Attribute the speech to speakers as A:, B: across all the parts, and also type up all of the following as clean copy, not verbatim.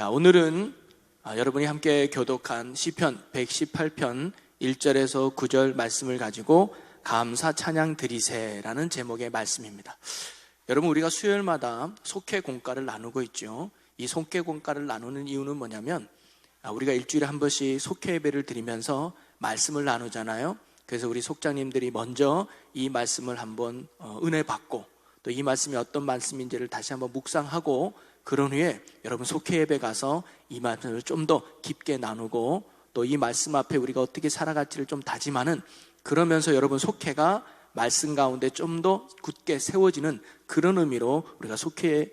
A: 자, 오늘은 여러분이 함께 교독한 시편 118편 1절에서 9절 말씀을 가지고 감사 찬양 드리세라는 제목의 말씀입니다. 여러분, 우리가 수요일마다 속회 공과를 나누고 있죠. 이 속회 공과를 나누는 이유는 뭐냐면 우리가 일주일에 한 번씩 속회 예배를 드리면서 말씀을 나누잖아요. 그래서 우리 속장님들이 먼저 이 말씀을 한번 은혜 받고 또 이 말씀이 어떤 말씀인지를 다시 한번 묵상하고 그런 후에 여러분 속회 예배 가서 이 말씀을 좀 더 깊게 나누고 또 이 말씀 앞에 우리가 어떻게 살아갈지를 좀 다짐하는, 그러면서 여러분 속회가 말씀 가운데 좀 더 굳게 세워지는 그런 의미로 우리가 속회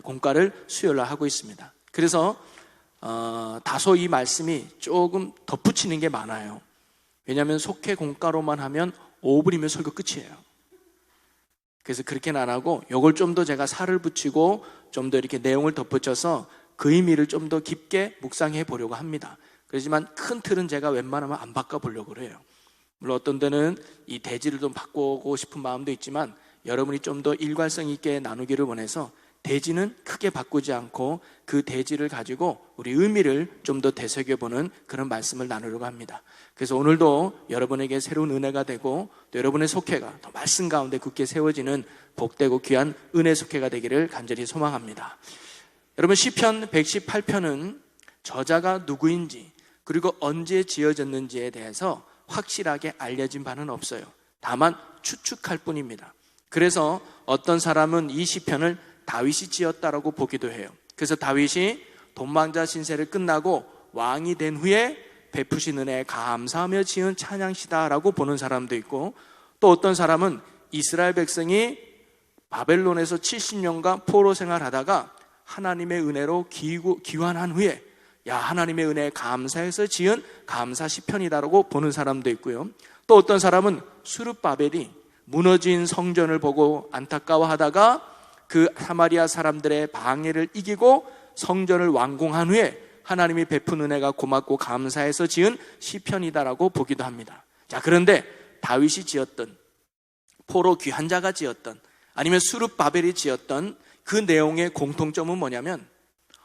A: 공과를 수요일날 하고 있습니다. 그래서 다소 이 말씀이 조금 덧붙이는 게 많아요. 왜냐하면 속회 공과로만 하면 5분이면 설교 끝이에요. 그래서 그렇게는 안 하고 요걸 좀 더 제가 살을 붙이고 좀 더 이렇게 내용을 덧붙여서 그 의미를 좀 더 깊게 묵상해 보려고 합니다. 그렇지만 큰 틀은 제가 웬만하면 안 바꿔보려고 해요. 물론 어떤 데는 이 대지를 좀 바꾸고 싶은 마음도 있지만 여러분이 좀 더 일관성 있게 나누기를 원해서 대지는 크게 바꾸지 않고 그 대지를 가지고 우리 의미를 좀 더 되새겨보는 그런 말씀을 나누려고 합니다. 그래서 오늘도 여러분에게 새로운 은혜가 되고 또 여러분의 속회가 더 말씀 가운데 굳게 세워지는 복되고 귀한 은혜 속회가 되기를 간절히 소망합니다. 여러분, 시편 118편은 저자가 누구인지 그리고 언제 지어졌는지에 대해서 확실하게 알려진 바는 없어요. 다만 추측할 뿐입니다. 그래서 어떤 사람은 이 시편을 다윗이 지었다라고 보기도 해요. 그래서 다윗이 돈망자 신세를 끝나고 왕이 된 후에 베푸신 은혜에 감사하며 지은 찬양시다라고 보는 사람도 있고, 또 어떤 사람은 이스라엘 백성이 바벨론에서 70년간 포로 생활하다가 하나님의 은혜로 귀환한 후에 하나님의 은혜에 감사해서 지은 감사 시편이다라고 보는 사람도 있고요. 또 어떤 사람은 스룹바벨이 무너진 성전을 보고 안타까워하다가 그 사마리아 사람들의 방해를 이기고 성전을 완공한 후에 하나님이 베푼 은혜가 고맙고 감사해서 지은 시편이다라고 보기도 합니다. 자, 그런데 다윗이 지었던, 포로 귀한 자가 지었던, 아니면 스룹바벨이 지었던 그 내용의 공통점은 뭐냐면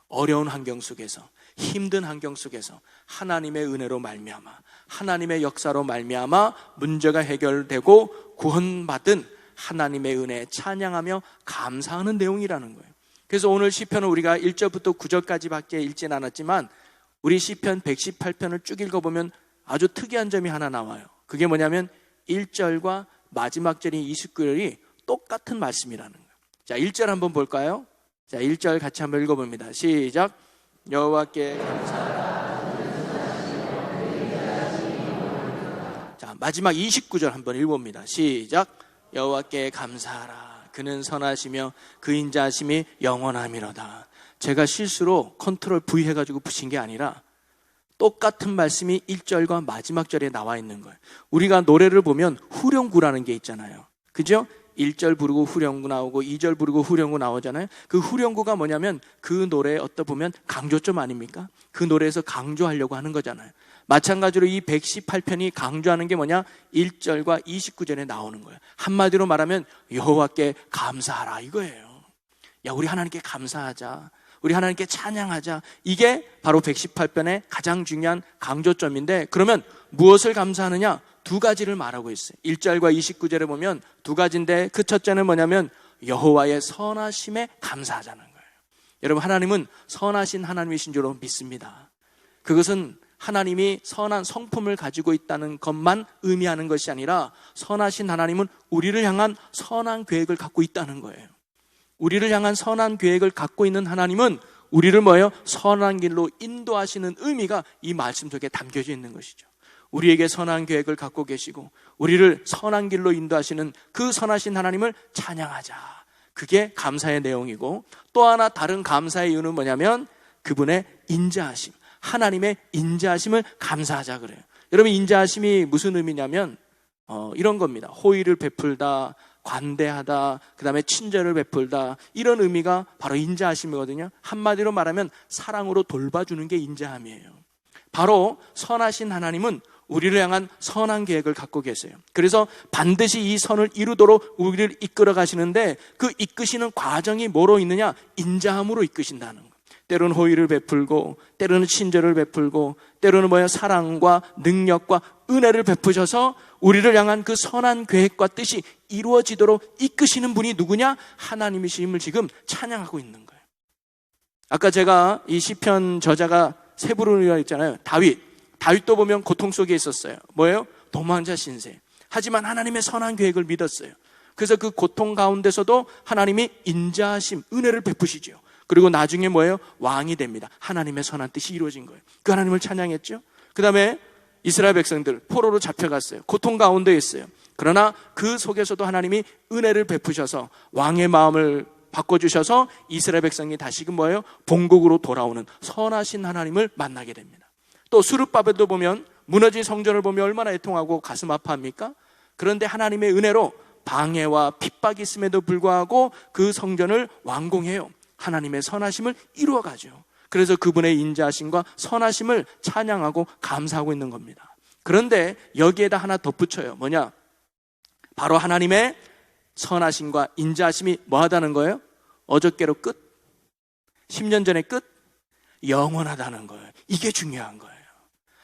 A: 어려운 환경 속에서, 힘든 환경 속에서 하나님의 은혜로 말미암아, 하나님의 역사로 말미암아 문제가 해결되고 구원받은 하나님의 은혜에 찬양하며 감사하는 내용이라는 거예요. 그래서 오늘 시편은 우리가 1절부터 9절까지밖에 읽진 않았지만 우리 시편 118편을 쭉 읽어보면 아주 특이한 점이 하나 나와요. 그게 뭐냐면 1절과 마지막 절인 29절이 똑같은 말씀이라는 거예요. 자, 1절 한번 볼까요? 자, 1절 같이 한번 읽어봅니다. 시작. 여호와께 감사하라. 자, 마지막 29절 한번 읽어봅니다. 시작. 여호와께 감사하라. 그는 선하시며 그 인자하심이 영원함이로다. 제가 실수로 컨트롤 V 해가지고 붙인 게 아니라 똑같은 말씀이 1절과 마지막 절에 나와 있는 거예요. 우리가 노래를 보면 후렴구라는 게 있잖아요. 그죠? 1절 부르고 후렴구 나오고 2절 부르고 후렴구 나오잖아요. 그 후렴구가 뭐냐면 그 노래에 어떠 보면 강조점 아닙니까? 그 노래에서 강조하려고 하는 거잖아요. 마찬가지로 이 118편이 강조하는 게 뭐냐? 1절과 29절에 나오는 거예요. 한마디로 말하면 여호와께 감사하라 이거예요. 야, 우리 하나님께 감사하자. 우리 하나님께 찬양하자. 이게 바로 118편의 가장 중요한 강조점인데, 그러면 무엇을 감사하느냐? 두 가지를 말하고 있어요. 1절과 29절에 보면 두 가지인데 그 첫째는 뭐냐면 여호와의 선하심에 감사하자는 거예요. 여러분, 하나님은 선하신 하나님이신 줄로 믿습니다. 그것은 하나님이 선한 성품을 가지고 있다는 것만 의미하는 것이 아니라 선하신 하나님은 우리를 향한 선한 계획을 갖고 있다는 거예요. 우리를 향한 선한 계획을 갖고 있는 하나님은 우리를 뭐예요? 선한 길로 인도하시는 의미가 이 말씀 속에 담겨져 있는 것이죠. 우리에게 선한 계획을 갖고 계시고 우리를 선한 길로 인도하시는 그 선하신 하나님을 찬양하자. 그게 감사의 내용이고, 또 하나 다른 감사의 이유는 뭐냐면 그분의 인자하심, 하나님의 인자하심을 감사하자 그래요. 여러분, 인자하심이 무슨 의미냐면 이런 겁니다. 호의를 베풀다, 관대하다, 그 다음에 친절을 베풀다, 이런 의미가 바로 인자하심이거든요. 한마디로 말하면 사랑으로 돌봐주는 게 인자함이에요. 바로 선하신 하나님은 우리를 향한 선한 계획을 갖고 계세요. 그래서 반드시 이 선을 이루도록 우리를 이끌어 가시는데 그 이끄시는 과정이 뭐로 있느냐? 인자함으로 이끄신다는 거예요. 때로는 호의를 베풀고, 때로는 친절을 베풀고, 때로는 사랑과 능력과 은혜를 베푸셔서 우리를 향한 그 선한 계획과 뜻이 이루어지도록 이끄시는 분이 누구냐? 하나님이심을 지금 찬양하고 있는 거예요. 아까 제가 이 시편 저자가 세 부류라 했잖아요. 다윗도 보면 고통 속에 있었어요. 뭐예요? 도망자 신세. 하지만 하나님의 선한 계획을 믿었어요. 그래서 그 고통 가운데서도 하나님이 인자하심, 은혜를 베푸시죠. 그리고 나중에 왕이 됩니다. 하나님의 선한 뜻이 이루어진 거예요. 그 하나님을 찬양했죠. 그 다음에 이스라엘 백성들 포로로 잡혀갔어요. 고통 가운데 있어요. 그러나 그 속에서도 하나님이 은혜를 베푸셔서 왕의 마음을 바꿔주셔서 이스라엘 백성이 다시금 본국으로 돌아오는 선하신 하나님을 만나게 됩니다. 또 수르바벨도 보면 무너진 성전을 보면 얼마나 애통하고 가슴 아파합니까? 그런데 하나님의 은혜로 방해와 핍박이 있음에도 불구하고 그 성전을 완공해요. 하나님의 선하심을 이루어가죠. 그래서 그분의 인자하심과 선하심을 찬양하고 감사하고 있는 겁니다. 그런데 여기에다 하나 덧붙여요. 뭐냐? 바로 하나님의 선하심과 인자하심이 뭐하다는 거예요? 어저께로 끝? 10년 전의 끝? 영원하다는 거예요. 이게 중요한 거예요.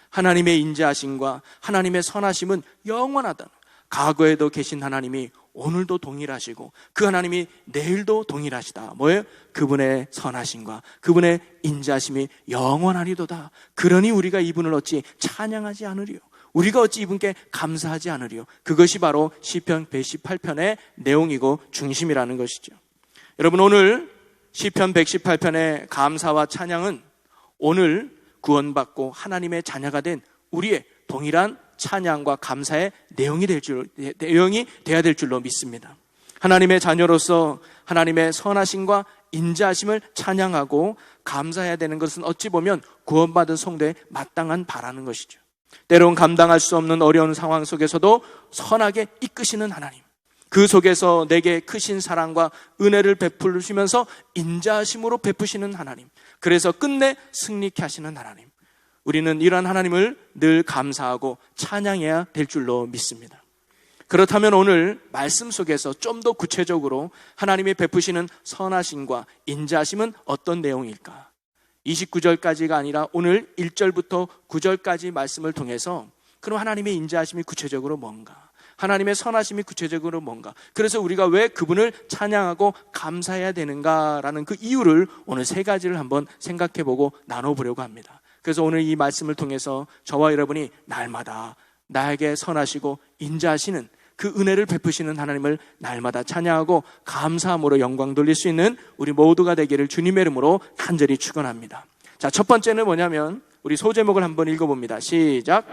A: 하나님의 인자하심과 하나님의 선하심은 영원하다는 거예요. 과거에도 계신 하나님이 오늘도 동일하시고 그 하나님이 내일도 동일하시다. 뭐예요? 그분의 선하심과 그분의 인자하심이 영원하리도다. 그러니 우리가 이분을 어찌 찬양하지 않으리요? 우리가 어찌 이분께 감사하지 않으리요? 그것이 바로 시편 118편의 내용이고 중심이라는 것이죠. 여러분, 오늘 시편 118편의 감사와 찬양은 오늘 구원받고 하나님의 자녀가 된 우리의 동일한 찬양과 감사의 내용이 돼야 될 줄로 믿습니다. 하나님의 자녀로서 하나님의 선하심과 인자하심을 찬양하고 감사해야 되는 것은 어찌 보면 구원받은 성도의 마땅한 바라는 것이죠. 때론 감당할 수 없는 어려운 상황 속에서도 선하게 이끄시는 하나님, 그 속에서 내게 크신 사랑과 은혜를 베풀으시면서 인자하심으로 베푸시는 하나님, 그래서 끝내 승리케 하시는 하나님, 우리는 이러한 하나님을 늘 감사하고 찬양해야 될 줄로 믿습니다. 그렇다면 오늘 말씀 속에서 좀 더 구체적으로 하나님이 베푸시는 선하심과 인자하심은 어떤 내용일까? 29절까지가 아니라 오늘 1절부터 9절까지 말씀을 통해서 그럼 하나님의 인자하심이 구체적으로 뭔가? 하나님의 선하심이 구체적으로 뭔가? 그래서 우리가 왜 그분을 찬양하고 감사해야 되는가라는 그 이유를 오늘 세 가지를 한번 생각해보고 나눠보려고 합니다. 그래서 오늘 이 말씀을 통해서 저와 여러분이 날마다 나에게 선하시고 인자하시는 그 은혜를 베푸시는 하나님을 날마다 찬양하고 감사함으로 영광 돌릴 수 있는 우리 모두가 되기를 주님의 이름으로 간절히 축원합니다. 자, 첫 번째는 뭐냐면 우리 소제목을 한번 읽어봅니다. 시작.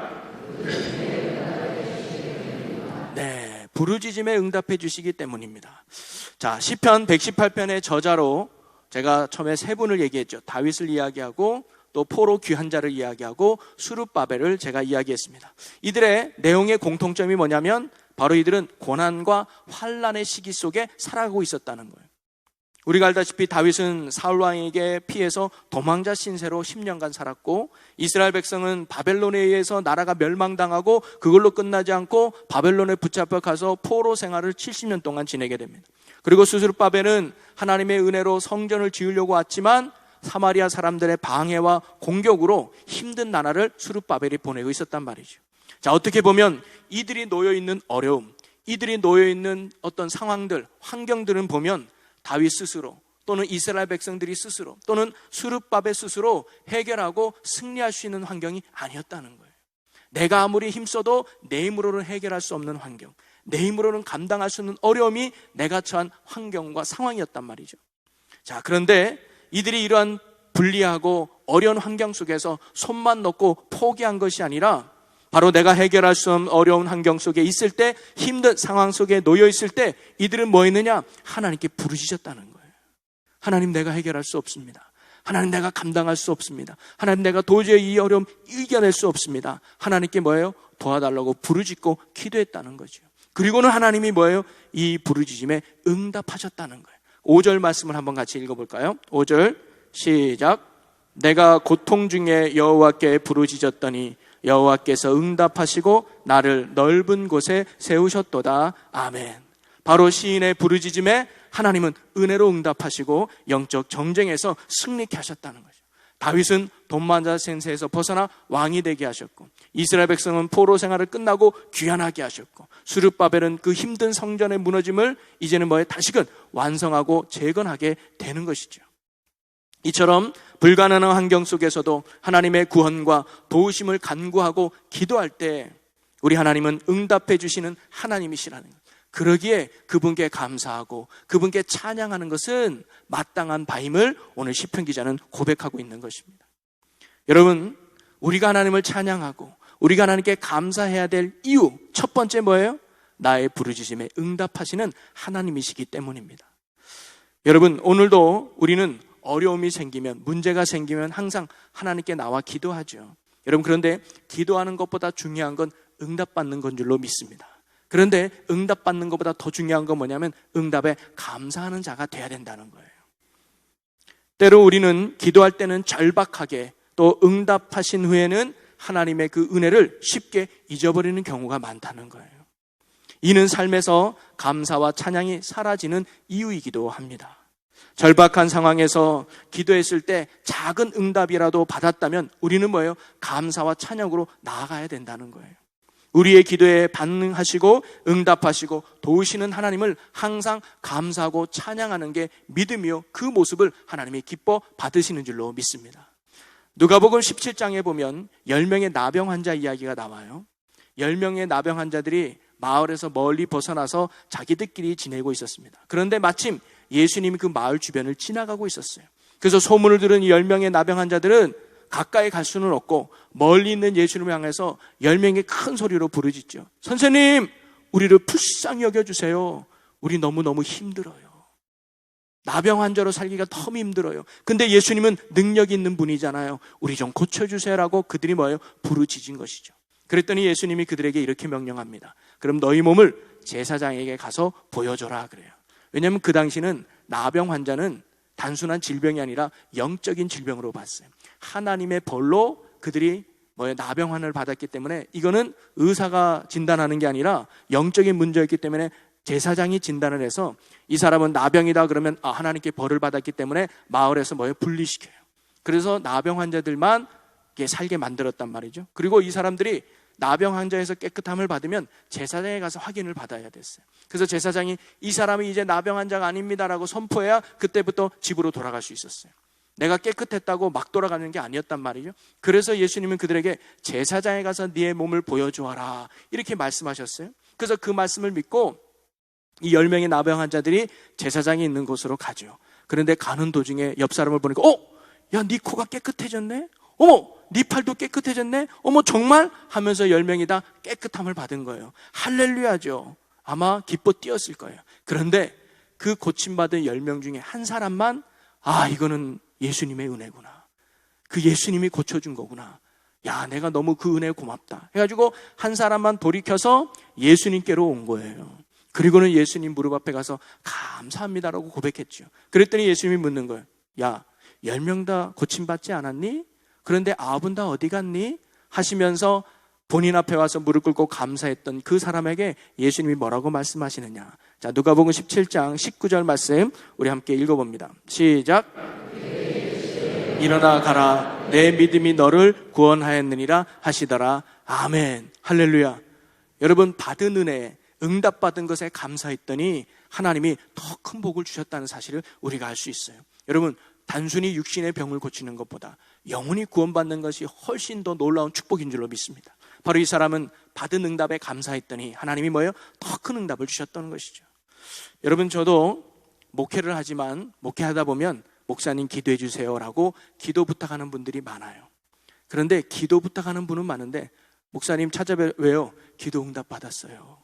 A: 네, 부르짖음에 응답해 주시기 때문입니다. 자, 시편 118편의 저자로 제가 처음에 세 분을 얘기했죠. 다윗을 이야기하고 또 포로 귀한 자를 이야기하고 수르바벨을 제가 이야기했습니다. 이들의 내용의 공통점이 뭐냐면 바로 이들은 고난과 환난의 시기 속에 살아가고 있었다는 거예요. 우리가 알다시피 다윗은 사울 왕에게 피해서 도망자 신세로 10년간 살았고, 이스라엘 백성은 바벨론에 의해서 나라가 멸망당하고 그걸로 끝나지 않고 바벨론에 붙잡혀 가서 포로 생활을 70년 동안 지내게 됩니다. 그리고 수르바벨은 하나님의 은혜로 성전을 지으려고 왔지만 사마리아 사람들의 방해와 공격으로 힘든 나라를 수르바벨이 보내고 있었단 말이죠. 자, 어떻게 보면 이들이 놓여있는 어려움, 이들이 놓여있는 어떤 상황들, 환경들은 보면 다윗 스스로 또는 이스라엘 백성들이 스스로 또는 수르바벨 스스로 해결하고 승리할 수 있는 환경이 아니었다는 거예요. 내가 아무리 힘써도 내 힘으로는 해결할 수 없는 환경, 내 힘으로는 감당할 수 없는 어려움이 내가 처한 환경과 상황이었단 말이죠. 자, 그런데 이들이 이러한 불리하고 어려운 환경 속에서 손만 놓고 포기한 것이 아니라 바로 내가 해결할 수 없는 어려운 환경 속에 있을 때, 힘든 상황 속에 놓여 있을 때 이들은 뭐 했느냐? 하나님께 부르짖었다는 거예요. 하나님, 내가 해결할 수 없습니다. 하나님, 내가 감당할 수 없습니다. 하나님, 내가 도저히 이 어려움 이겨낼 수 없습니다. 하나님께 뭐예요? 도와달라고 부르짖고 기도했다는 거죠. 그리고는 하나님이 뭐예요? 이 부르짖음에 응답하셨다는 거예요. 5절 말씀을 한번 같이 읽어볼까요? 5절 시작. 내가 고통 중에 여호와께 부르짖었더니 여호와께서 응답하시고 나를 넓은 곳에 세우셨도다. 아멘. 바로 시인의 부르짖음에 하나님은 은혜로 응답하시고 영적 정쟁에서 승리케 하셨다는 거죠. 다윗은 돈만자 생세에서 벗어나 왕이 되게 하셨고, 이스라엘 백성은 포로 생활을 끝나고 귀환하게 하셨고, 수르바벨은 그 힘든 성전의 무너짐을 이제는 다시금 완성하고 재건하게 되는 것이죠. 이처럼 불가능한 환경 속에서도 하나님의 구원과 도우심을 간구하고 기도할 때 우리 하나님은 응답해 주시는 하나님이시라는 것. 그러기에 그분께 감사하고 그분께 찬양하는 것은 마땅한 바임을 오늘 시편 기자는 고백하고 있는 것입니다. 여러분, 우리가 하나님을 찬양하고 우리가 하나님께 감사해야 될 이유, 첫 번째 뭐예요? 나의 부르짖음에 응답하시는 하나님이시기 때문입니다. 여러분, 오늘도 우리는 어려움이 생기면, 문제가 생기면 항상 하나님께 나와 기도하죠. 여러분, 그런데 기도하는 것보다 중요한 건 응답받는 건 줄로 믿습니다. 그런데 응답받는 것보다 더 중요한 건 뭐냐면 응답에 감사하는 자가 돼야 된다는 거예요. 때로 우리는 기도할 때는 절박하게, 또 응답하신 후에는 하나님의 그 은혜를 쉽게 잊어버리는 경우가 많다는 거예요. 이는 삶에서 감사와 찬양이 사라지는 이유이기도 합니다. 절박한 상황에서 기도했을 때 작은 응답이라도 받았다면 우리는 뭐예요? 감사와 찬양으로 나아가야 된다는 거예요. 우리의 기도에 반응하시고 응답하시고 도우시는 하나님을 항상 감사하고 찬양하는 게 믿음이요, 그 모습을 하나님이 기뻐 받으시는 줄로 믿습니다. 누가복음 17장에 보면 10명의 나병 환자 이야기가 나와요. 10명의 나병 환자들이 마을에서 멀리 벗어나서 자기들끼리 지내고 있었습니다. 그런데 마침 예수님이 그 마을 주변을 지나가고 있었어요. 그래서 소문을 들은 이 10명의 나병 환자들은 가까이 갈 수는 없고 멀리 있는 예수님을 향해서 10명이 큰 소리로 부르짖죠. 선생님, 우리를 불쌍히 여겨주세요. 우리 너무너무 힘들어요. 나병 환자로 살기가 너무 힘들어요. 근데 예수님은 능력 있는 분이잖아요. 우리 좀 고쳐주세요라고 그들이 뭐예요? 부르짖은 것이죠. 그랬더니 예수님이 그들에게 이렇게 명령합니다. 그럼 너희 몸을 제사장에게 가서 보여줘라 그래요. 왜냐하면 그 당시는 나병 환자는 단순한 질병이 아니라 영적인 질병으로 봤어요. 하나님의 벌로 그들이 나병환을 받았기 때문에 이거는 의사가 진단하는 게 아니라 영적인 문제였기 때문에 제사장이 진단을 해서 이 사람은 나병이다 그러면 하나님께 벌을 받았기 때문에 마을에서 분리시켜요. 그래서 나병 환자들만 살게 만들었단 말이죠. 그리고 이 사람들이 나병 환자에서 깨끗함을 받으면 제사장에 가서 확인을 받아야 됐어요. 그래서 제사장이 이 사람이 이제 나병 환자가 아닙니다라고 선포해야 그때부터 집으로 돌아갈 수 있었어요. 내가 깨끗했다고 막 돌아가는 게 아니었단 말이죠. 그래서 예수님은 그들에게 제사장에 가서 네의 몸을 보여주어라 이렇게 말씀하셨어요. 그래서 그 말씀을 믿고 이 10명의 나병 환자들이 제사장이 있는 곳으로 가죠. 그런데 가는 도중에 옆 사람을 보니까 야, 네 코가 깨끗해졌네? 어머, 네 팔도 깨끗해졌네? 어머, 정말? 하면서 10명이 다 깨끗함을 받은 거예요. 할렐루야죠. 아마 기뻐 뛰었을 거예요. 그런데 그 고침받은 10명 중에 한 사람만 이거는 예수님의 은혜구나. 그 예수님이 고쳐준 거구나. 야, 내가 너무 그 은혜 고맙다. 해가지고 한 사람만 돌이켜서 예수님께로 온 거예요. 그리고는 예수님 무릎 앞에 가서 감사합니다라고 고백했죠. 그랬더니 예수님이 묻는 거예요. 야, 10명 다 고침받지 않았니? 그런데 9은 다 어디 갔니? 하시면서 본인 앞에 와서 무릎 꿇고 감사했던 그 사람에게 예수님이 뭐라고 말씀하시느냐. 자, 누가복음 17장 19절 말씀 우리 함께 읽어봅니다. 시작. 일어나 가라. 내 믿음이 너를 구원하였느니라 하시더라. 아멘. 할렐루야. 여러분, 받은 은혜, 응답받은 것에 감사했더니 하나님이 더 큰 복을 주셨다는 사실을 우리가 알 수 있어요. 여러분, 단순히 육신의 병을 고치는 것보다 영혼이 구원받는 것이 훨씬 더 놀라운 축복인 줄로 믿습니다. 바로 이 사람은 받은 응답에 감사했더니 하나님이 뭐예요? 더 큰 응답을 주셨다는 것이죠. 여러분, 저도 목회를 하지만 목회하다 보면 목사님 기도해 주세요라고 기도 부탁하는 분들이 많아요. 그런데 기도 부탁하는 분은 많은데 목사님 찾아뵈요. 기도 응답 받았어요.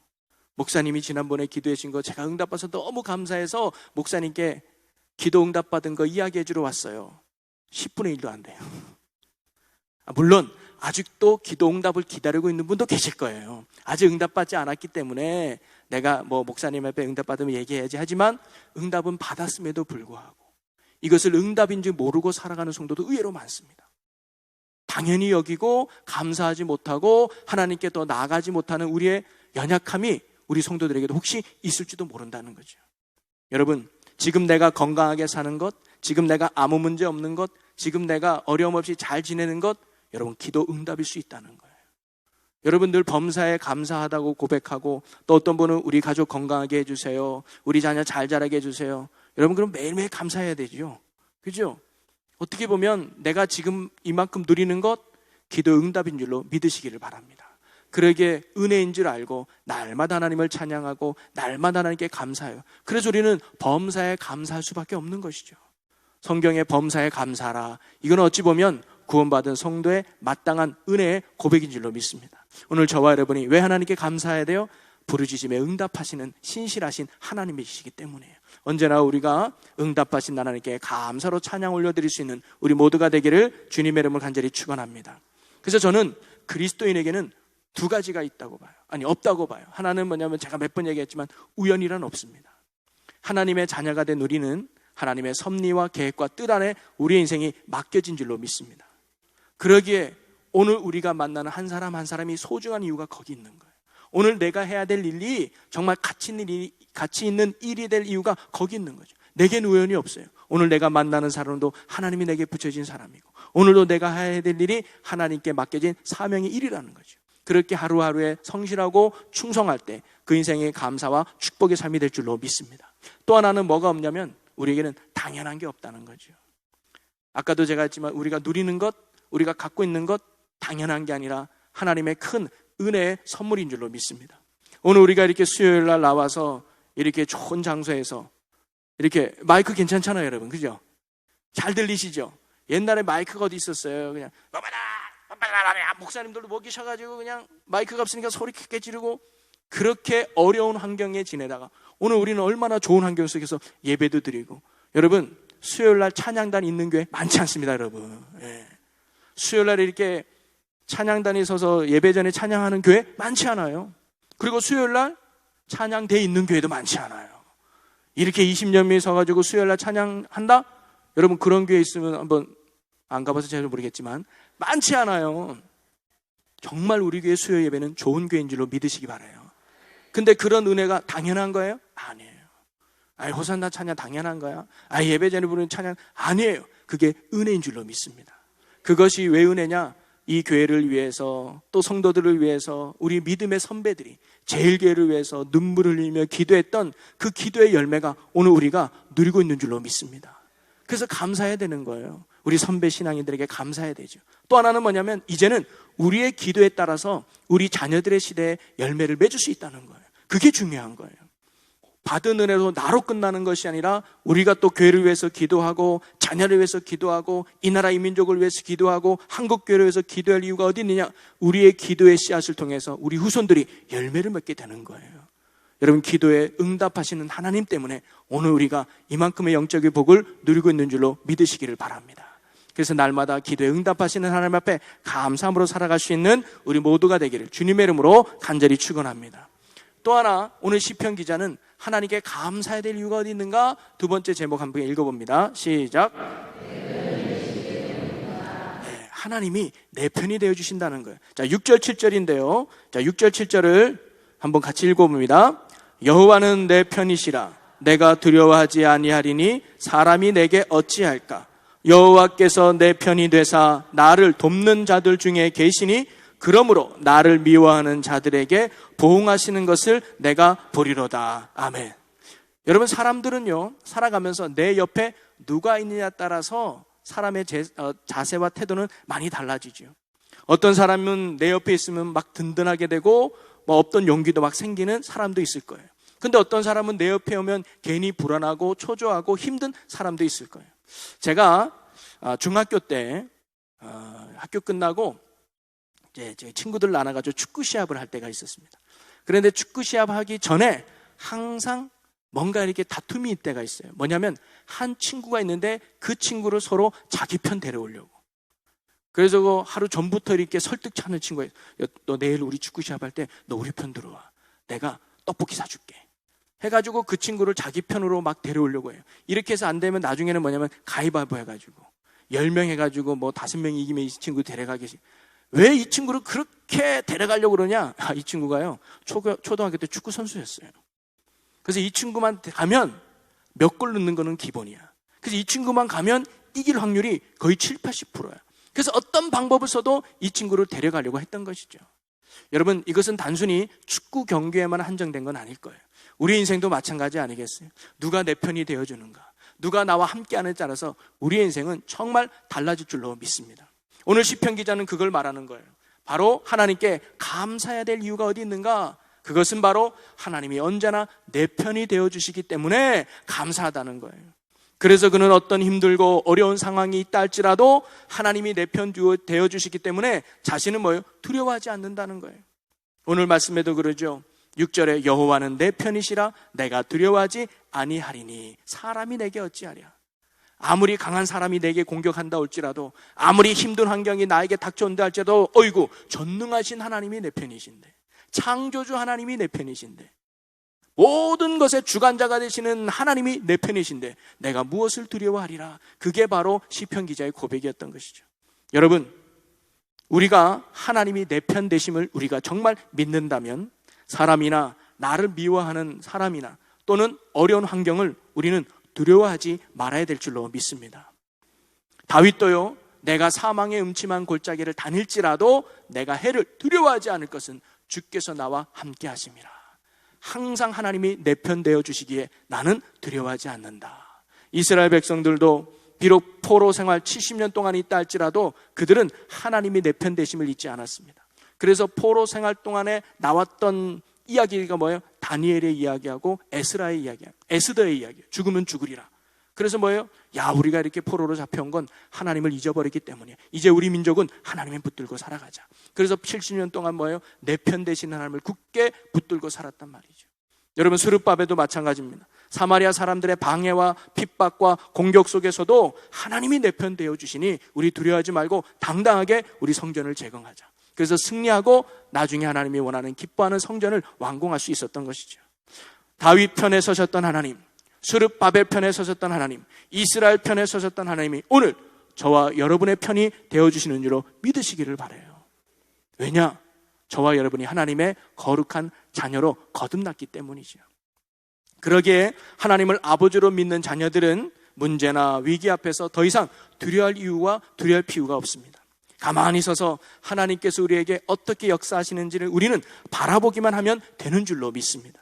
A: 목사님이 지난번에 기도해 주신 거 제가 응답 받아서 너무 감사해서 목사님께 기도 응답 받은 거 이야기해 주러 왔어요. 10분의 1도 안 돼요. 물론 아직도 기도 응답을 기다리고 있는 분도 계실 거예요. 아직 응답받지 않았기 때문에 내가 목사님 앞에 응답 받으면 얘기해야지 하지만 응답은 받았음에도 불구하고 이것을 응답인지 모르고 살아가는 성도도 의외로 많습니다. 당연히 여기고 감사하지 못하고 하나님께 더 나아가지 못하는 우리의 연약함이 우리 성도들에게도 혹시 있을지도 모른다는 거죠. 여러분, 지금 내가 건강하게 사는 것, 지금 내가 아무 문제 없는 것, 지금 내가 어려움 없이 잘 지내는 것, 여러분 기도 응답일 수 있다는 거예요. 여러분 늘 범사에 감사하다고 고백하고, 또 어떤 분은 우리 가족 건강하게 해주세요, 우리 자녀 잘 자라게 해주세요. 여러분 그럼 매일매일 감사해야 되죠. 그죠? 어떻게 보면 내가 지금 이만큼 누리는 것 기도 응답인 줄로 믿으시기를 바랍니다. 그러기에 은혜인 줄 알고 날마다 하나님을 찬양하고 날마다 하나님께 감사해요. 그래서 우리는 범사에 감사할 수밖에 없는 것이죠. 성경의 범사에 감사하라, 이건 어찌 보면 구원받은 성도의 마땅한 은혜의 고백인 줄로 믿습니다. 오늘 저와 여러분이 왜 하나님께 감사해야 돼요? 부르짖음에 응답하시는 신실하신 하나님이시기 때문이에요. 언제나 우리가 응답하신 하나님께 감사로 찬양 올려드릴 수 있는 우리 모두가 되기를 주님의 이름으로 간절히 축원합니다. 그래서 저는 그리스도인에게는 두 가지가 있다고 봐요. 아니, 없다고 봐요. 하나는 뭐냐면 제가 몇 번 얘기했지만 우연이란 없습니다. 하나님의 자녀가 된 우리는 하나님의 섭리와 계획과 뜻 안에 우리의 인생이 맡겨진 줄로 믿습니다. 그러기에 오늘 우리가 만나는 한 사람 한 사람이 소중한 이유가 거기 있는 거예요. 오늘 내가 해야 될 일이 정말 가치 있는 일이 될 이유가 거기 있는 거죠. 내겐 우연이 없어요. 오늘 내가 만나는 사람도 하나님이 내게 붙여진 사람이고, 오늘도 내가 해야 될 일이 하나님께 맡겨진 사명의 일이라는 거죠. 그렇게 하루하루에 성실하고 충성할 때 그 인생의 감사와 축복의 삶이 될 줄로 믿습니다. 또 하나는 뭐가 없냐면 우리에게는 당연한 게 없다는 거죠. 아까도 제가 했지만 우리가 누리는 것, 우리가 갖고 있는 것 당연한 게 아니라 하나님의 큰 은혜의 선물인 줄로 믿습니다. 오늘 우리가 이렇게 수요일 날 나와서 이렇게 좋은 장소에서 이렇게 마이크 괜찮잖아요, 여러분. 그죠? 잘 들리시죠? 옛날에 마이크가 어디 있었어요? 그냥 목사님들도 못 계셔가지고 그냥 마이크가 없으니까 소리 크게 지르고 그렇게 어려운 환경에 지내다가 오늘 우리는 얼마나 좋은 환경 속에서 예배도 드리고, 여러분 수요일날 찬양단 있는 교회 많지 않습니다, 여러분. 예. 수요일날 이렇게 찬양단이 서서 예배 전에 찬양하는 교회 많지 않아요. 그리고 수요일날 찬양대 있는 교회도 많지 않아요. 이렇게 20년 서가지고 수요일날 찬양한다? 여러분 그런 교회 있으면 한번, 안 가봐서 잘 모르겠지만 많지 않아요. 정말 우리 교회 수요 예배는 좋은 교회인 줄로 믿으시기 바라요. 근데 그런 은혜가 당연한 거예요? 아니에요. 호산나 찬양 당연한 거야? 예배 전에 부르는 찬양 아니에요. 그게 은혜인 줄로 믿습니다. 그것이 왜 은혜냐? 이 교회를 위해서, 또 성도들을 위해서 우리 믿음의 선배들이 제일교회를 위해서 눈물을 흘리며 기도했던 그 기도의 열매가 오늘 우리가 누리고 있는 줄로 믿습니다. 그래서 감사해야 되는 거예요. 우리 선배 신앙인들에게 감사해야 되죠. 또 하나는 뭐냐면 이제는 우리의 기도에 따라서 우리 자녀들의 시대에 열매를 맺을 수 있다는 거예요. 그게 중요한 거예요. 받은 은혜도 나로 끝나는 것이 아니라 우리가 또 교회를 위해서 기도하고 자녀를 위해서 기도하고 이 나라 이 민족을 위해서 기도하고 한국교회를 위해서 기도할 이유가 어디 있느냐? 우리의 기도의 씨앗을 통해서 우리 후손들이 열매를 맺게 되는 거예요. 여러분 기도에 응답하시는 하나님 때문에 오늘 우리가 이만큼의 영적인 복을 누리고 있는 줄로 믿으시기를 바랍니다. 그래서 날마다 기도에 응답하시는 하나님 앞에 감사함으로 살아갈 수 있는 우리 모두가 되기를 주님의 이름으로 간절히 축원합니다. 또 하나, 오늘 시편 기자는 하나님께 감사해야 될 이유가 어디 있는가? 두 번째 제목 한번 읽어봅니다. 시작. 하나님이 내 편이 되어주신다는 거예요. 자, 6절 7절인데요 자, 6절 7절을 한번 같이 읽어봅니다. 여호와는 내 편이시라. 내가 두려워하지 아니하리니 사람이 내게 어찌할까? 여호와께서 내 편이 되사 나를 돕는 자들 중에 계시니 그러므로 나를 미워하는 자들에게 보응하시는 것을 내가 보리로다. 아멘. 여러분 사람들은요 살아가면서 내 옆에 누가 있느냐에 따라서 사람의 자세와 태도는 많이 달라지죠. 어떤 사람은 내 옆에 있으면 막 든든하게 되고 없던 용기도 막 생기는 사람도 있을 거예요. 근데 어떤 사람은 내 옆에 오면 괜히 불안하고 초조하고 힘든 사람도 있을 거예요. 제가 중학교 때 학교 끝나고 이제 제 친구들 나눠가지고 축구 시합을 할 때가 있었습니다. 그런데 축구 시합 하기 전에 항상 뭔가 이렇게 다툼이 있을 때가 있어요. 뭐냐면 한 친구가 있는데 그 친구를 서로 자기 편 데려오려고. 그래서 그 하루 전부터 이렇게 설득하는 친구예요. 너 내일 우리 축구 시합할 때 너 우리 편 들어와. 내가 떡볶이 사줄게. 해가지고 그 친구를 자기 편으로 막 데려오려고 해요. 이렇게 해서 안 되면 나중에는 뭐냐면 가위바위보 해가지고 10명 해가지고 5명이 이기면 이 친구 데려가게. 왜 이 친구를 그렇게 데려가려고 그러냐? 이 친구가요, 초등학교 때 축구 선수였어요. 그래서 이 친구만 가면 몇 골 넣는 거는 기본이야. 그래서 이 친구만 가면 이길 확률이 거의 70-80%야. 그래서 어떤 방법을 써도 이 친구를 데려가려고 했던 것이죠. 여러분, 이것은 단순히 축구 경기에만 한정된 건 아닐 거예요. 우리 인생도 마찬가지 아니겠어요? 누가 내 편이 되어주는가, 누가 나와 함께하는에 따라서 우리의 인생은 정말 달라질 줄로 믿습니다. 오늘 시편 기자는 그걸 말하는 거예요. 바로 하나님께 감사해야 될 이유가 어디 있는가? 그것은 바로 하나님이 언제나 내 편이 되어주시기 때문에 감사하다는 거예요. 그래서 그는 어떤 힘들고 어려운 상황이 있다 할지라도 하나님이 내 편 되어주시기 때문에 자신은 뭐예요? 두려워하지 않는다는 거예요. 오늘 말씀에도 그러죠. 6절에 여호와는 내 편이시라 내가 두려워하지 아니하리니 사람이 내게 어찌하랴. 아무리 강한 사람이 내게 공격한다 할지라도, 아무리 힘든 환경이 나에게 닥쳐온다 할지라도, 어이구, 전능하신 하나님이 내 편이신데, 창조주 하나님이 내 편이신데, 모든 것의 주관자가 되시는 하나님이 내 편이신데 내가 무엇을 두려워하리라. 그게 바로 시편 기자의 고백이었던 것이죠. 여러분, 우리가 하나님이 내 편 되심을 우리가 정말 믿는다면 사람이나 나를 미워하는 사람이나 또는 어려운 환경을 우리는 두려워하지 말아야 될 줄로 믿습니다. 다윗도요, 내가 사망의 음침한 골짜기를 다닐지라도 내가 해를 두려워하지 않을 것은 주께서 나와 함께 하심이라. 항상 하나님이 내 편 되어 주시기에 나는 두려워하지 않는다. 이스라엘 백성들도 비록 포로 생활 70년 동안 있다 할지라도 그들은 하나님이 내 편 되심을 잊지 않았습니다. 그래서 포로 생활 동안에 나왔던 이야기가 뭐예요? 다니엘의 이야기하고 에스라의 이야기하고 에스더의 이야기. 죽으면 죽으리라. 그래서 뭐예요? 야, 우리가 이렇게 포로로 잡혀온 건 하나님을 잊어버렸기 때문이야. 이제 우리 민족은 하나님을 붙들고 살아가자. 그래서 70년 동안 뭐예요? 내 편 되신 하나님을 굳게 붙들고 살았단 말이죠. 여러분, 스룹바벨도 마찬가지입니다. 사마리아 사람들의 방해와 핍박과 공격 속에서도 하나님이 내 편 되어주시니 우리 두려워하지 말고 당당하게 우리 성전을 재건하자. 그래서 승리하고 나중에 하나님이 원하는 기뻐하는 성전을 완공할 수 있었던 것이죠. 다윗 편에 서셨던 하나님, 스룹바벨 편에 서셨던 하나님, 이스라엘 편에 서셨던 하나님이 오늘 저와 여러분의 편이 되어주시는 줄로 믿으시기를 바라요. 왜냐? 저와 여러분이 하나님의 거룩한 자녀로 거듭났기 때문이죠. 그러기에 하나님을 아버지로 믿는 자녀들은 문제나 위기 앞에서 더 이상 두려워할 이유와 두려워할 필요가 없습니다. 가만히 서서 하나님께서 우리에게 어떻게 역사하시는지를 우리는 바라보기만 하면 되는 줄로 믿습니다.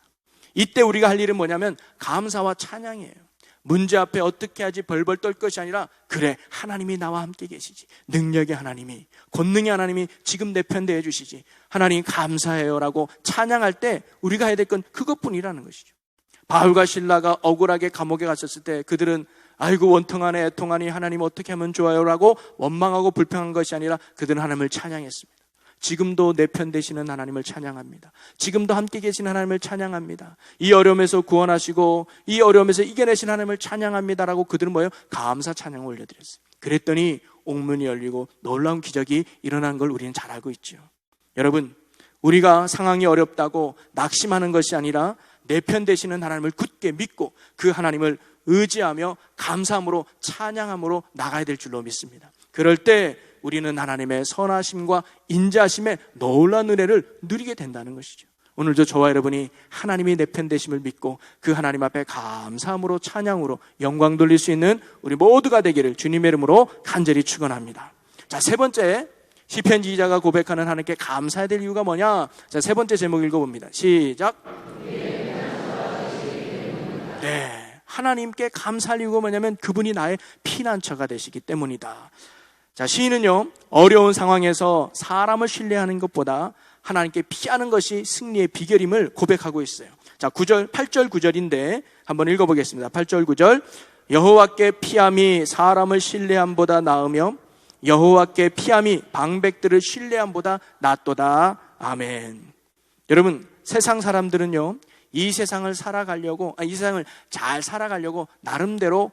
A: 이때 우리가 할 일은 뭐냐면 감사와 찬양이에요. 문제 앞에 어떻게 하지 벌벌 떨 것이 아니라, 그래, 하나님이 나와 함께 계시지. 능력의 하나님이, 권능의 하나님이 지금 내 편 되어 주시지. 하나님 감사해요 라고 찬양할 때 우리가 해야 될 건 그것뿐이라는 것이죠. 바울과 실라가 억울하게 감옥에 갔었을 때 그들은 아이고 원통하네 애통하니 하나님 어떻게 하면 좋아요 라고 원망하고 불평한 것이 아니라 그들은 하나님을 찬양했습니다. 지금도 내 편 되시는 하나님을 찬양합니다. 지금도 함께 계신 하나님을 찬양합니다. 이 어려움에서 구원하시고 이 어려움에서 이겨내신 하나님을 찬양합니다라고 그들은 뭐예요? 감사 찬양을 올려드렸어요. 그랬더니 옥문이 열리고 놀라운 기적이 일어난 걸 우리는 잘 알고 있죠. 여러분, 우리가 상황이 어렵다고 낙심하는 것이 아니라 내 편 되시는 하나님을 굳게 믿고 그 하나님을 의지하며 감사함으로 찬양함으로 나가야 될 줄로 믿습니다. 그럴 때 우리는 하나님의 선하심과 인자하심의 놀라운 은혜를 누리게 된다는 것이죠. 오늘도 저와 여러분이 하나님이 내 편 되심을 믿고 그 하나님 앞에 감사함으로 찬양으로 영광 돌릴 수 있는 우리 모두가 되기를 주님의 이름으로 간절히 축원합니다. 자, 세 번째, 시편 기자가 고백하는 하나님께 감사해야 될 이유가 뭐냐? 자, 세 번째 제목 읽어봅니다. 시작. 네, 하나님께 감사할 이유가 뭐냐면 그분이 나의 피난처가 되시기 때문이다. 자, 시인은요, 어려운 상황에서 사람을 신뢰하는 것보다 하나님께 피하는 것이 승리의 비결임을 고백하고 있어요. 자, 8절 9절인데 한번 읽어보겠습니다. 8절 9절. 여호와께 피함이 사람을 신뢰함보다 나으며 여호와께 피함이 방백들을 신뢰함보다 낫도다. 아멘. 여러분, 세상 사람들은요, 이 세상을 살아가려고, 이 세상을 잘 살아가려고 나름대로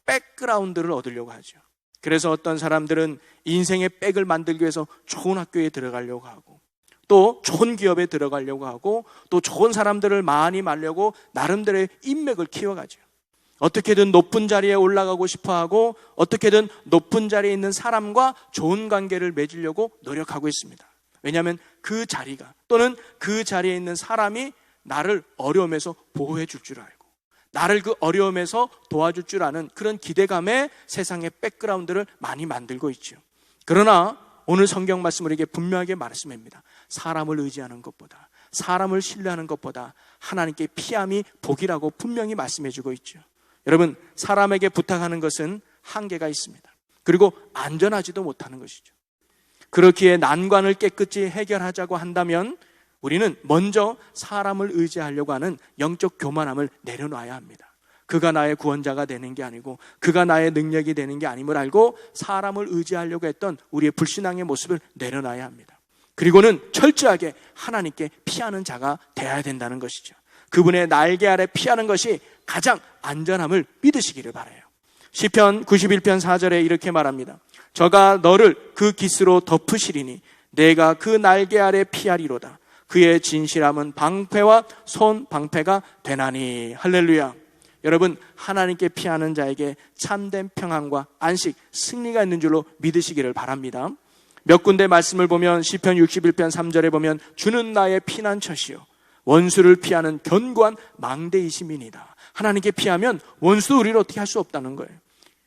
A: 백그라운드를 얻으려고 하죠. 그래서 어떤 사람들은 인생의 백을 만들기 위해서 좋은 학교에 들어가려고 하고, 또 좋은 기업에 들어가려고 하고, 또 좋은 사람들을 많이 만나려고 나름대로의 인맥을 키워가죠. 어떻게든 높은 자리에 올라가고 싶어하고 어떻게든 높은 자리에 있는 사람과 좋은 관계를 맺으려고 노력하고 있습니다. 왜냐하면 그 자리가 또는 그 자리에 있는 사람이 나를 어려움에서 보호해 줄 줄 알고 나를 그 어려움에서 도와줄 줄 아는 그런 기대감에 세상의 백그라운드를 많이 만들고 있죠. 그러나 오늘 성경 말씀 우리에게 분명하게 말씀합니다. 사람을 의지하는 것보다, 사람을 신뢰하는 것보다 하나님께 피함이 복이라고 분명히 말씀해 주고 있죠. 여러분, 사람에게 부탁하는 것은 한계가 있습니다. 그리고 안전하지도 못하는 것이죠. 그렇기에 난관을 깨끗이 해결하자고 한다면 우리는 먼저 사람을 의지하려고 하는 영적 교만함을 내려놔야 합니다. 그가 나의 구원자가 되는 게 아니고 그가 나의 능력이 되는 게 아님을 알고 사람을 의지하려고 했던 우리의 불신앙의 모습을 내려놔야 합니다. 그리고는 철저하게 하나님께 피하는 자가 되어야 된다는 것이죠. 그분의 날개 아래 피하는 것이 가장 안전함을 믿으시기를 바라요. 시편 91편 4절에 이렇게 말합니다. 저가 너를 그 깃으로 덮으시리니 내가 그 날개 아래 피하리로다. 그의 진실함은 방패와 손 방패가 되나니. 할렐루야. 여러분, 하나님께 피하는 자에게 참된 평안과 안식, 승리가 있는 줄로 믿으시기를 바랍니다. 몇 군데 말씀을 보면 시편 61편 3절에 보면 주는 나의 피난처시요 원수를 피하는 견고한 망대이심이니이다. 하나님께 피하면 원수도 우리를 어떻게 할 수 없다는 거예요.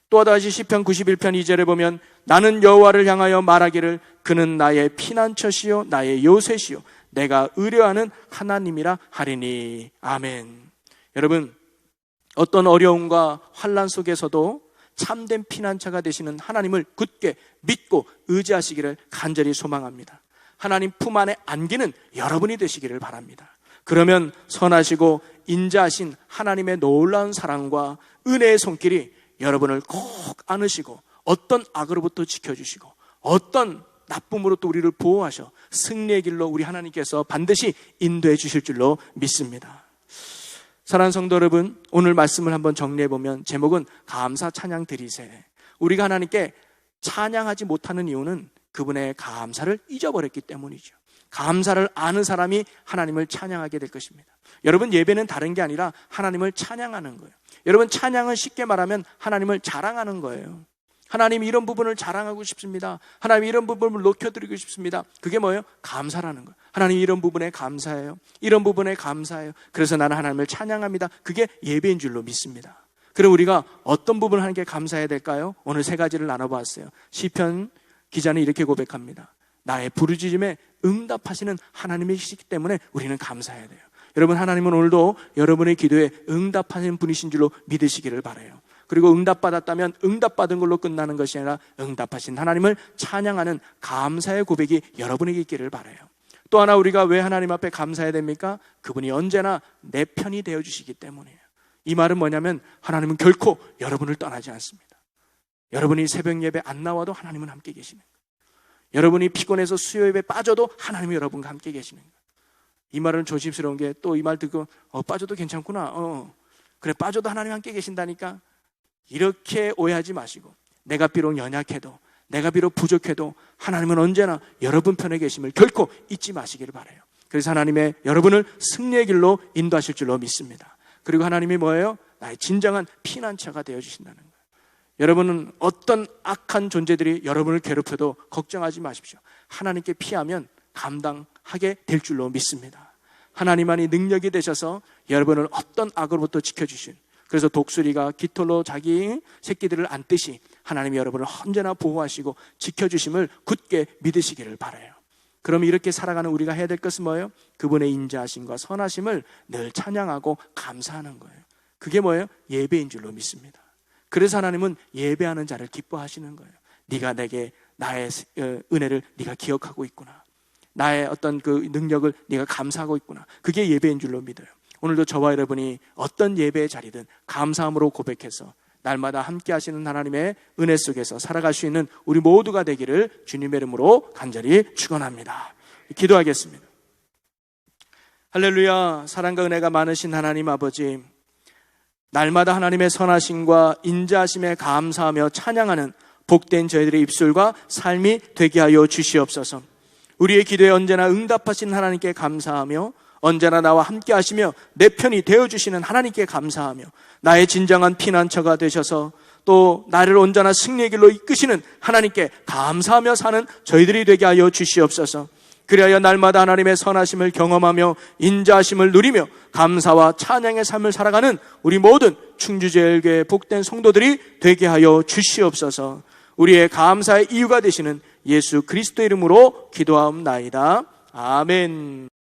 A: 또 다시 시편 91편 2절에 보면 나는 여호와를 향하여 말하기를 그는 나의 피난처시요 나의 요새시요 내가 의뢰하는 하나님이라 하리니. 아멘. 여러분, 어떤 어려움과 환난 속에서도 참된 피난처가 되시는 하나님을 굳게 믿고 의지하시기를 간절히 소망합니다. 하나님 품 안에 안기는 여러분이 되시기를 바랍니다. 그러면 선하시고 인자하신 하나님의 놀라운 사랑과 은혜의 손길이 여러분을 꼭 안으시고 어떤 악으로부터 지켜주시고 어떤 나쁨으로부터 우리를 보호하셔 승리의 길로 우리 하나님께서 반드시 인도해 주실 줄로 믿습니다. 사랑하는 성도 여러분, 오늘 말씀을 한번 정리해보면 제목은 감사 찬양 드리세. 우리가 하나님께 찬양하지 못하는 이유는 그분의 감사를 잊어버렸기 때문이죠. 감사를 아는 사람이 하나님을 찬양하게 될 것입니다. 여러분, 예배는 다른 게 아니라 하나님을 찬양하는 거예요. 여러분, 찬양은 쉽게 말하면 하나님을 자랑하는 거예요. 하나님 이런 부분을 자랑하고 싶습니다. 하나님 이런 부분을 높여드리고 싶습니다. 그게 뭐예요? 감사라는 거예요. 하나님 이런 부분에 감사해요. 이런 부분에 감사해요. 그래서 나는 하나님을 찬양합니다. 그게 예배인 줄로 믿습니다. 그럼 우리가 어떤 부분을 하나님께 감사해야 될까요? 오늘 세 가지를 나눠보았어요. 시편 기자는 이렇게 고백합니다. 나의 부르짖음에 응답하시는 하나님이시기 때문에 우리는 감사해야 돼요. 여러분, 하나님은 오늘도 여러분의 기도에 응답하시는 분이신 줄로 믿으시기를 바라요. 그리고 응답받았다면 응답받은 걸로 끝나는 것이 아니라 응답하신 하나님을 찬양하는 감사의 고백이 여러분에게 있기를 바라요. 또 하나, 우리가 왜 하나님 앞에 감사해야 됩니까? 그분이 언제나 내 편이 되어주시기 때문이에요. 이 말은 뭐냐면 하나님은 결코 여러분을 떠나지 않습니다. 여러분이 새벽 예배 안 나와도 하나님은 함께 계시는 거예요. 여러분이 피곤해서 수요 예배 빠져도 하나님이 여러분과 함께 계시는 거예요. 이 말은 조심스러운 게 또 이 말 듣고 빠져도 괜찮구나. 그래, 빠져도 하나님 함께 계신다니까. 이렇게 오해하지 마시고 내가 비록 연약해도 내가 비록 부족해도 하나님은 언제나 여러분 편에 계심을 결코 잊지 마시기를 바라요. 그래서 하나님의 여러분을 승리의 길로 인도하실 줄로 믿습니다. 그리고 하나님이 뭐예요? 나의 진정한 피난처가 되어주신다는 거예요. 여러분은 어떤 악한 존재들이 여러분을 괴롭혀도 걱정하지 마십시오. 하나님께 피하면 감당하게 될 줄로 믿습니다. 하나님만이 능력이 되셔서 여러분을 어떤 악으로부터 지켜주신, 그래서 독수리가 깃털로 자기 새끼들을 안듯이 하나님이 여러분을 언제나 보호하시고 지켜주심을 굳게 믿으시기를 바라요. 그럼 이렇게 살아가는 우리가 해야 될 것은 뭐예요? 그분의 인자하심과 선하심을 늘 찬양하고 감사하는 거예요. 그게 뭐예요? 예배인 줄로 믿습니다. 그래서 하나님은 예배하는 자를 기뻐하시는 거예요. 네가 내게 나의 은혜를 네가 기억하고 있구나. 나의 어떤 그 능력을 네가 감사하고 있구나. 그게 예배인 줄로 믿어요. 오늘도 저와 여러분이 어떤 예배의 자리든 감사함으로 고백해서 날마다 함께 하시는 하나님의 은혜 속에서 살아갈 수 있는 우리 모두가 되기를 주님의 이름으로 간절히 축원합니다. 기도하겠습니다. 할렐루야. 사랑과 은혜가 많으신 하나님 아버지, 날마다 하나님의 선하심과 인자하심에 감사하며 찬양하는 복된 저희들의 입술과 삶이 되게 하여 주시옵소서. 우리의 기도에 언제나 응답하신 하나님께 감사하며 언제나 나와 함께 하시며 내 편이 되어주시는 하나님께 감사하며 나의 진정한 피난처가 되셔서 또 나를 온전한 승리의 길로 이끄시는 하나님께 감사하며 사는 저희들이 되게 하여 주시옵소서. 그리하여 날마다 하나님의 선하심을 경험하며 인자하심을 누리며 감사와 찬양의 삶을 살아가는 우리 모든 충주제일교회 복된 성도들이 되게 하여 주시옵소서. 우리의 감사의 이유가 되시는 예수 그리스도의 이름으로 기도하옵나이다. 아멘.